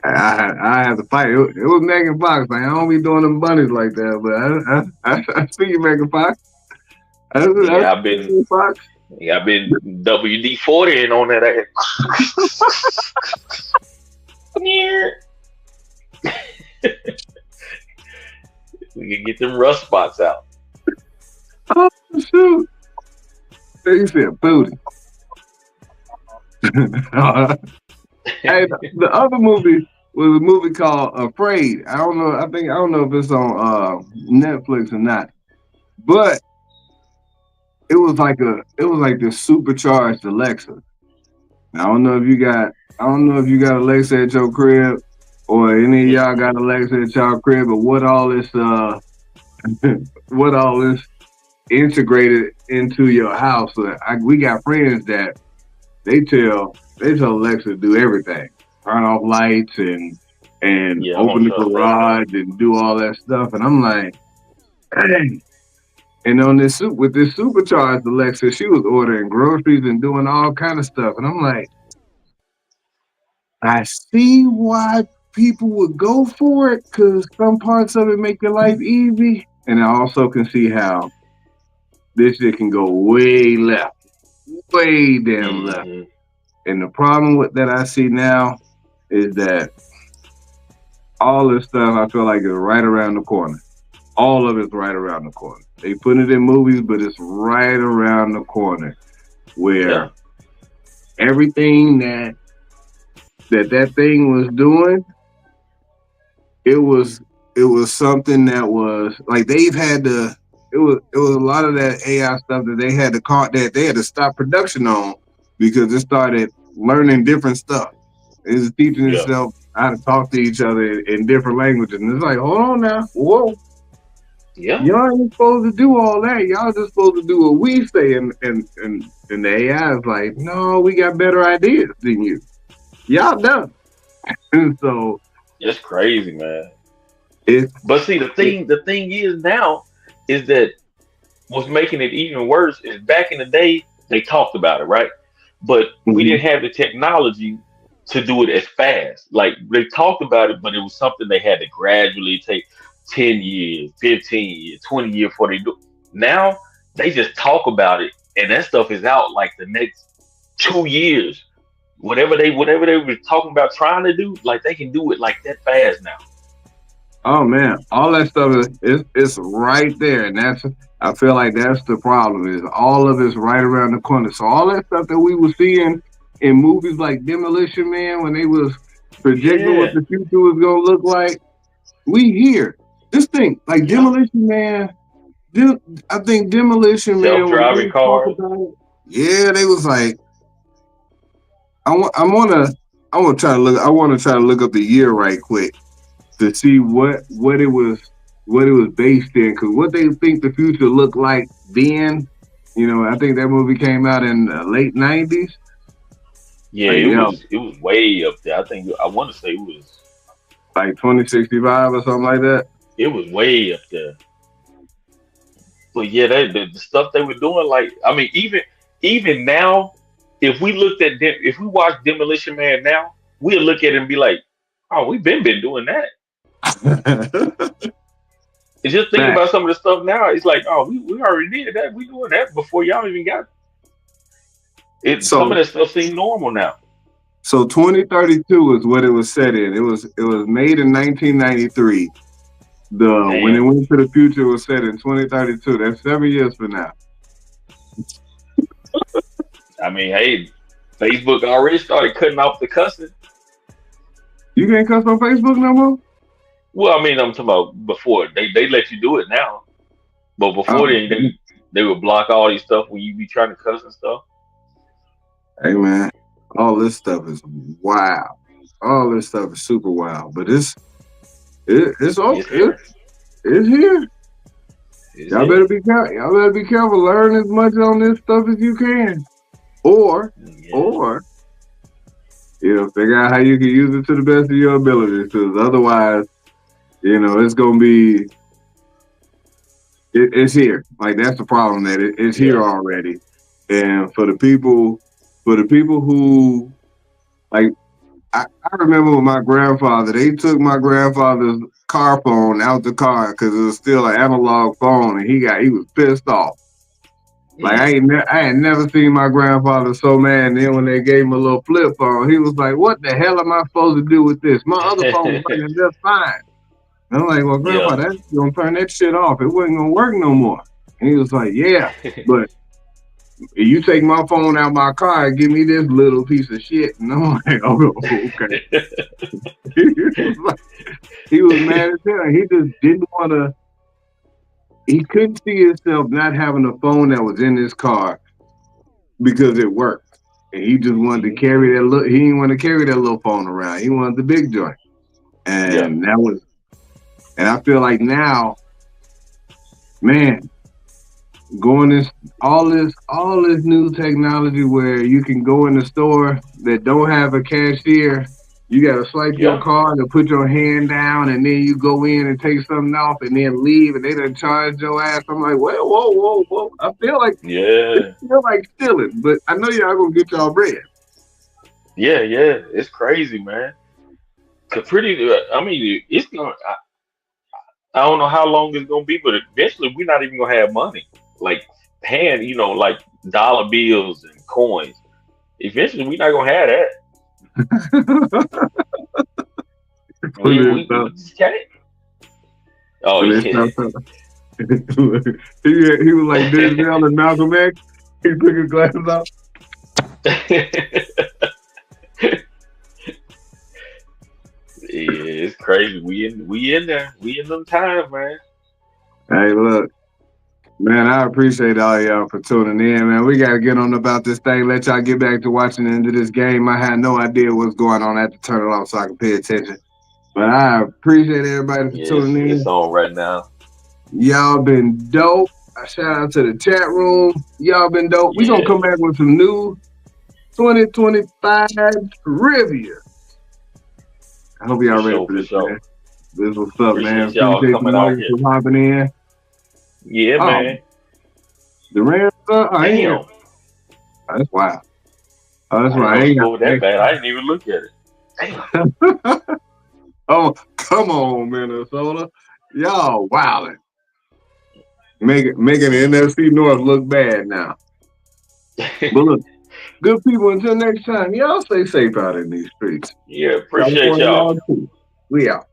I had to fight. It was Megan Fox. Like I don't be doing them bunnies like that, but I see you, Megan Fox. I've been WD-40 on that ass. Come here. We can get them rust spots out. Oh shoot! They said booty. Hey, the other movie was a movie called Afraid. I don't know if it's on Netflix or not, but it was like this supercharged Alexa. I don't know if you got Alexa at your crib, or any of y'all got Alexa at y'all crib, but what all this integrated into your house. We got friends that they tell Alexa to do everything, turn off lights and open the garage and do all that stuff. And I'm like, dang. And on with this supercharged Alexa, she was ordering groceries and doing all kind of stuff. And I'm like, I see why people would go for it, because some parts of it make your life easy. And I also can see how this shit can go way left, way damn left. And the problem that I see now is that all this stuff I feel like is right around the corner. All of it's right around the corner. They put it in movies, but it's right around the corner where everything that thing was doing, it was something that was like they've had to. It was a lot of that AI stuff that they had to stop production on because it started learning different stuff. It's teaching itself how to talk to each other in different languages, and it's like, hold on now, whoa. Yeah. Y'all ain't supposed to do all that. Y'all just supposed to do what we say, and the AI is like, no, we got better ideas than you. Y'all done. And so it's crazy, man. But see, the thing is now is that what's making it even worse is back in the day they talked about it, right? But we didn't have the technology to do it as fast. Like they talked about it, but it was something they had to gradually take 10 years, 15 years, 20 years before they do. Now they just talk about it, and that stuff is out like the next 2 years. Whatever they were talking about trying to do, like they can do it like that fast now. Oh man, all that stuff is right there, and I feel like that's the problem. Is all of it's right around the corner. So all that stuff that we were seeing in movies like Demolition Man, when they was projecting what the future was gonna look like, we here. This thing, like Demolition Man, I think Demolition Man, self-driving cars. Yeah, they was like, I want to try to look up the year right quick to see what it was based in, because what they think the future looked like then, I think that movie came out in the late 90s. Yeah, it was way up there. I want to say it was like 2065 or something like that. It was way up there. But yeah, the stuff they were doing, like, I mean, even now, if we watch Demolition Man now, we'll look at it and be like, oh, we've been doing that. It's just thinking about some of the stuff now. It's like, oh, we already did that. We doing that before y'all even got it. Some of that stuff seems normal now. So 2032 is what it was set in. It was made in 1993. When it went to the future, it was set in 2032. That's 7 years from now. I mean, hey, Facebook already started cutting off the cussing. You can't cuss on Facebook no more? Well, I mean, I'm talking about before. They let you do it now. But before they would block all these stuff when you be trying to cuss and stuff. Hey, man, all this stuff is wild. All this stuff is super wild. But it's okay. It's here. Y'all better be careful. Y'all better be careful. Learn as much on this stuff as you can. Or figure out how you can use it to the best of your abilities. Because otherwise, it's gonna be. It's here. Like, that's the problem. That it's here already. And for the people who, like, I remember with my grandfather, they took my grandfather's car phone out the car because it was still an analog phone, and he was pissed off. Like, I had never seen my grandfather so mad. And then when they gave him a little flip phone, he was like, "What the hell am I supposed to do with this? My other phone's working just fine." And I'm like, "Well, Grandpa, that's gonna turn that shit off. It wasn't gonna work no more." And he was like, "Yeah, but you take my phone out my car and give me this little piece of shit." And I'm like, "Oh, okay." He was mad as hell. He just didn't want to. He couldn't see himself not having a phone that was in his car because it worked, and he just wanted to carry that little. He didn't want to carry that little phone around. He wanted the big joint, and that was. And I feel like now, man, all this new technology where you can go in the store that don't have a cashier. You got to swipe your card and put your hand down, and then you go in and take something off and then leave, and they done charge your ass. I'm like, well, whoa. I feel like stealing, but I know y'all gonna get y'all bread. Yeah, it's crazy, man. I mean, it's gonna. I don't know how long it's gonna be, but eventually we're not even gonna have money, like paying, like dollar bills and coins. Eventually, we're not gonna have that. we just can't. Oh, yeah. He was like Denzel and Malcolm X. He took his glasses off. Yeah, it's crazy. We in there. We in them times, man. Hey, look, man, I appreciate all y'all for tuning in, man. We got to get on about this thing. Let y'all get back to watching the end of this game. I had no idea what's going on. I had to turn it off so I could pay attention. But I appreciate everybody for tuning in. It's on right now. Y'all been dope. Shout out to the chat room. Y'all been dope. We going to come back with some new 2025 trivia. I hope y'all ready for this, man. This is what's up, man. Y'all coming out here. Hopping in. Yeah, man. The Rams Damn. That's wild. Oh, that's right. I ain't go that bad. I didn't even look at it. Oh, come on, Minnesota. Y'all wildin'. Making the NFC North look bad now. But look, good people, until next time, y'all stay safe out in these streets. Yeah, appreciate y'all. Too. We out.